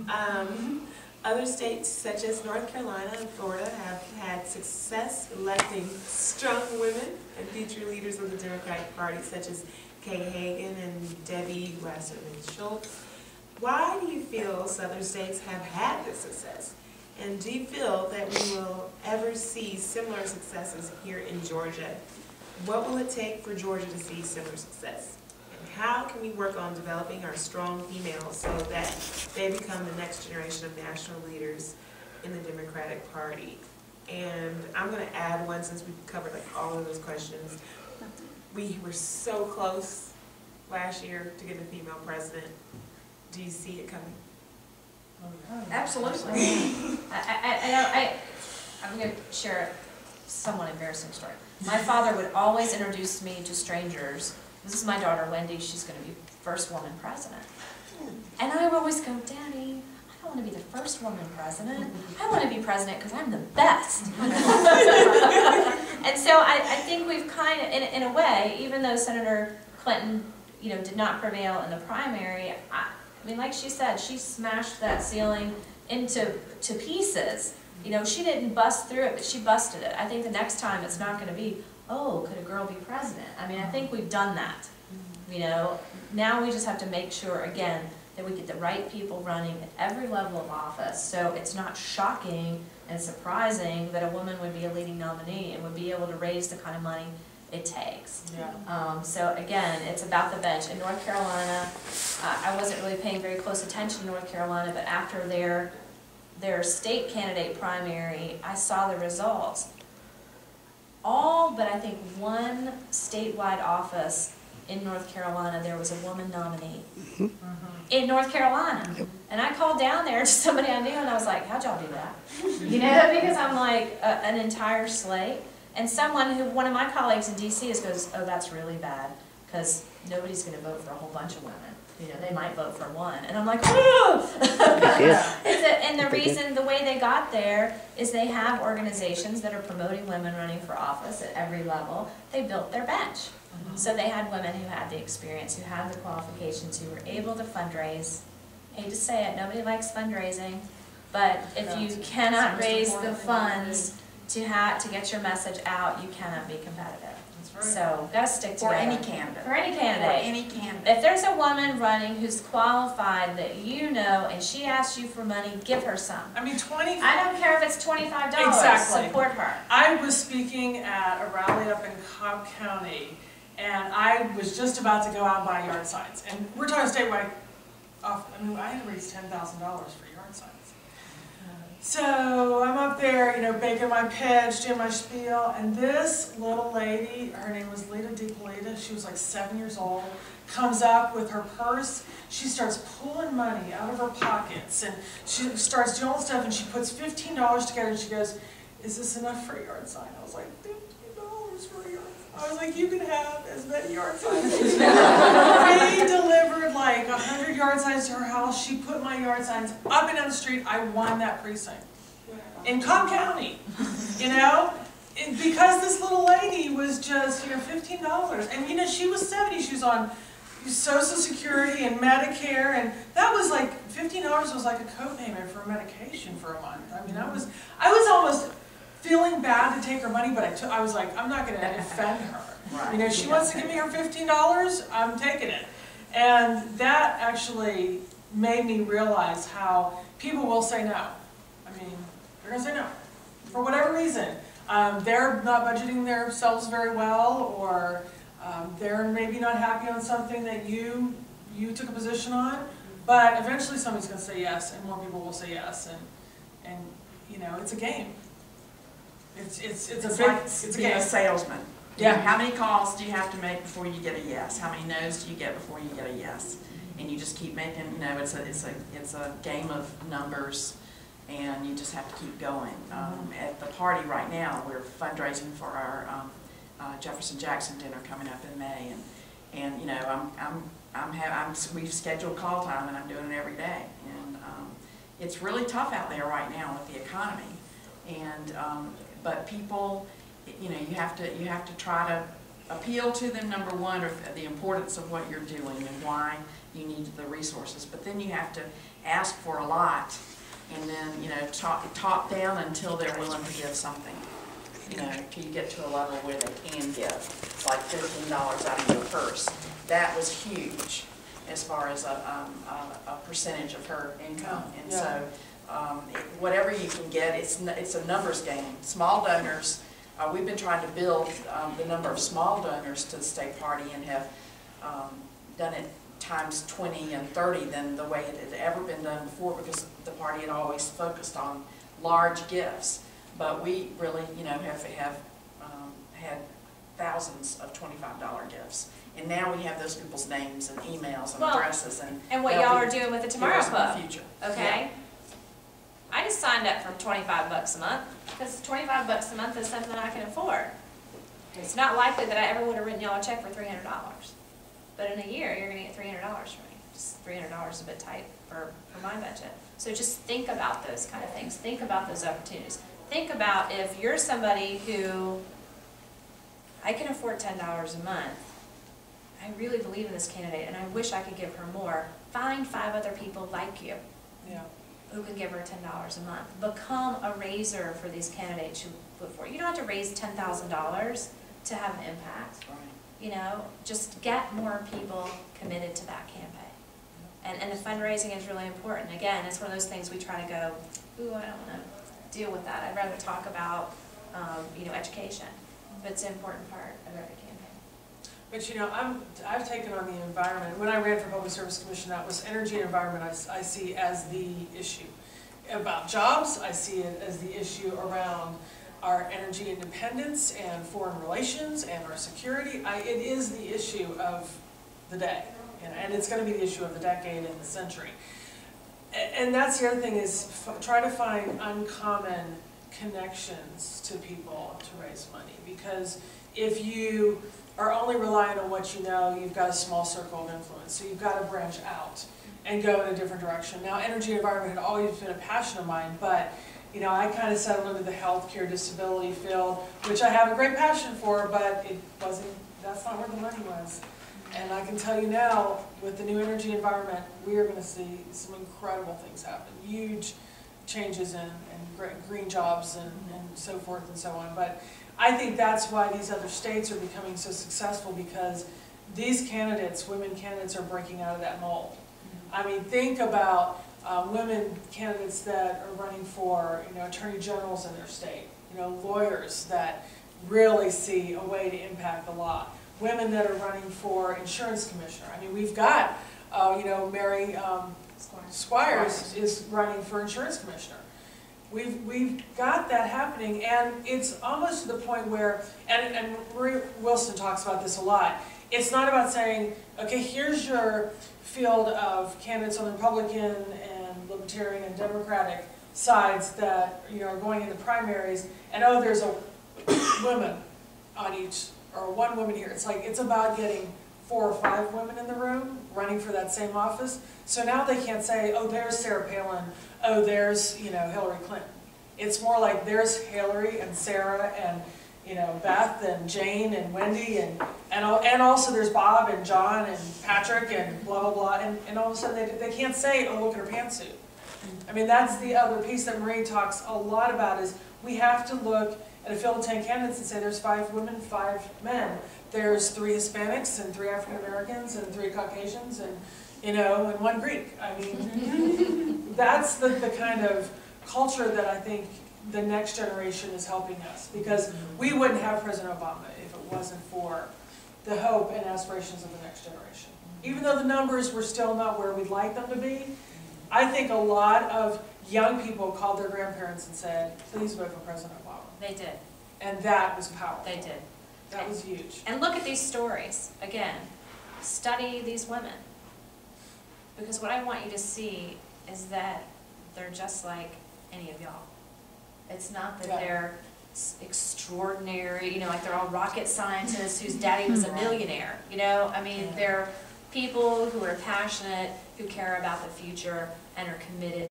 Other states such as North Carolina and Florida have had success electing strong women and future leaders of the Democratic Party, such as Kay Hagan and Debbie Wasserman Schultz. Why do you feel Southern states have had this success? And do you feel that we will ever see similar successes here in Georgia? What will it take for Georgia to see similar success? And how can we work on developing our strong females so that they become the next generation of national leaders in the Democratic Party? And I'm going to add one, since we've covered like all of those questions. We were so close last year to get a female president. Do you see it coming? Absolutely. I'm going to share a somewhat embarrassing story. My father would always introduce me to strangers. This is my daughter, Wendy. She's going to be first woman president. And I would always go, Daddy, I don't want to be the first woman president. I want to be president because I'm the best. And so I think we've kind of, in a way, even though Senator Clinton, did not prevail in the primary, I mean, like she said, she smashed that ceiling into pieces. She didn't bust through it, but she busted it. I think the next time it's not going to be, oh, could a girl be president? I mean, I think we've done that. Now we just have to make sure, again, that we get the right people running at every level of office, so it's not shocking and surprising that a woman would be a leading nominee and would be able to raise the kind of money it takes. Yeah. So again, it's about the bench. In North Carolina, I wasn't really paying very close attention to North Carolina, but after their state candidate primary, I saw the results. All but I think one statewide office in North Carolina, there was a woman nominee. In North Carolina. And I called down there to somebody I knew and I was like, how'd y'all do that? Because I'm like an entire slate. And one of my colleagues in DC goes, oh, that's really bad, because nobody's going to vote for a whole bunch of women. They might vote for one. And I'm like, oh! And the reason, the way they got there is they have organizations that are promoting women running for office at every level. They built their bench. So they had women who had the experience, who had the qualifications, who were able to fundraise. I hate to say it, nobody likes fundraising, but if you cannot raise the funds to get your message out, you cannot be competitive. That's right. So, gotta stick together. For any candidate. For any candidate. For any candidate. If there's a woman running who's qualified that and she asks you for money, give her some. I mean, I don't care if it's $25. Exactly. Support her. I was speaking at a rally up in Cobb County, and I was just about to go out and buy yard signs. And we're talking statewide. I had to raise $10,000 for yard signs. So I'm up there, making my pitch, doing my spiel, and this little lady, her name was Lita DePolita, she was like 7 years old, comes up with her purse. She starts pulling money out of her pockets, and she starts doing all this stuff, and she puts $15 together, and she goes, is this enough for a yard sign? I was like, $15 for a yard sign? I was like, you can have as many yard signs as you want. We delivered like 100 yard signs to her house. She put my yard signs up and down the street. I won that precinct. In Cobb County, because this little lady was just, $15. And she was 70, she was on Social Security and Medicare, and that was like, $15 was like a co-payment for medication for a month. I mean, I was almost feeling bad to take her money, but I was like, I'm not going to offend her. Right. She wants to give me her $15, I'm taking it. And that actually made me realize how people will say no. I mean, they're going to say no. For whatever reason. They're not budgeting themselves very well, or they're maybe not happy on something that you took a position on, but eventually somebody's going to say yes, and more people will say yes, and it's a game. It's a salesman. Yeah. How many calls do you have to make before you get a yes? How many no's do you get before you get a yes? And you just keep making. It's a game of numbers, and you just have to keep going. At the party right now, we're fundraising for our Jefferson Jackson dinner coming up in May, and we've scheduled call time, and I'm doing it every day, and it's really tough out there right now with the economy, and but people, you have to try to appeal to them, number one, of the importance of what you're doing and why you need the resources. But then you have to ask for a lot, and then, you know, talk down until they're willing to give something. You know, till you get to a level where they can give. It's like $15 out of your purse. That was huge as far as a percentage of her income. And so whatever you can get, it's a numbers game. Small donors, we've been trying to build the number of small donors to the state party, and have done it times 20 and 30 than the way it had ever been done before, because the party had always focused on large gifts. But we really, you know, have had thousands of $25 gifts. And now we have those people's names and emails and addresses, and what y'all are doing with the Tomorrow Club. Future. Okay? I just signed up for $25 a month, because $25 a month is something I can afford. It's not likely that I ever would have written y'all a check for $300. But in a year, you're gonna get $300 from me. Just $300 is a bit tight for my budget. So just think about those kind of things. Think about those opportunities. Think about if you're somebody who, I can afford $10 a month. I really believe in this candidate, and I wish I could give her more. Find 5 other people like you who can give her $10 a month. Become a raiser for these candidates you put forward. You don't have to raise $10,000 to have an impact. Right. You know, just get more people committed to that campaign. And the fundraising is really important. Again, it's one of those things we try to go, ooh, I don't want to deal with that. I'd rather talk about, you know, education. But it's an important part of every campaign. But you know, I've taken on the environment. When I ran for Public Service Commission, that was energy and environment I see as the issue. About jobs, I see it as the issue around our energy independence and foreign relations and our security. It is the issue of the day, and it's going to be the issue of the decade and the century. And that's the other thing, is try to find uncommon connections to people to raise money. Because if you are only relying on what you know, you've got a small circle of influence. So you've got to branch out and go in a different direction. Now, energy and environment had always been a passion of mine, but you know, I kind of settled into the healthcare disability field, which I have a great passion for, but it wasn't, that's not where the money was. And I can tell you now, with the new energy environment, we are going to see some incredible things happen. Huge changes in green jobs and so forth and so on. But I think that's why these other states are becoming so successful, because these candidates, women candidates, are breaking out of that mold. I mean, think about women candidates that are running for, you know, attorney generals in their state, you know, lawyers that really see a way to impact the law. Women that are running for insurance commissioner. I mean, we've got, you know, Mary Squires is running for insurance commissioner. We've got that happening, and it's almost to the point where, and Marie Wilson talks about this a lot, it's not about saying, okay, here's your field of candidates on the Republican and Libertarian and Democratic sides that, you know, are going into primaries, and oh, there's a woman on each, or one woman here. It's like, it's about getting 4 or 5 women in the room running for that same office. So now they can't say, oh, there's Sarah Palin, oh, there's, you know, Hillary Clinton. It's more like there's Hillary and Sarah and, you know, Beth and Jane and Wendy and also there's Bob and John and Patrick and blah, blah, blah. And all of a sudden they can't say, oh, look at her pantsuit. I mean, that's the other piece that Marie talks a lot about, is we have to look at a field of 10 candidates and say there's 5 women, 5 men. There's 3 Hispanics and 3 African Americans and 3 Caucasians and, you know, and 1 Greek. I mean, that's the kind of culture that I think the next generation is helping us, because we wouldn't have President Obama if it wasn't for the hope and aspirations of the next generation. Even though the numbers were still not where we'd like them to be, I think a lot of young people called their grandparents and said, please vote for President Obama. They did. And that was powerful. They did. That was huge. And look at these stories. Again, study these women. Because what I want you to see is that they're just like any of y'all. It's not that they're extraordinary, you know, like they're all rocket scientists whose daddy was a millionaire, you know? I mean, they're people who are passionate, who care about the future, and are committed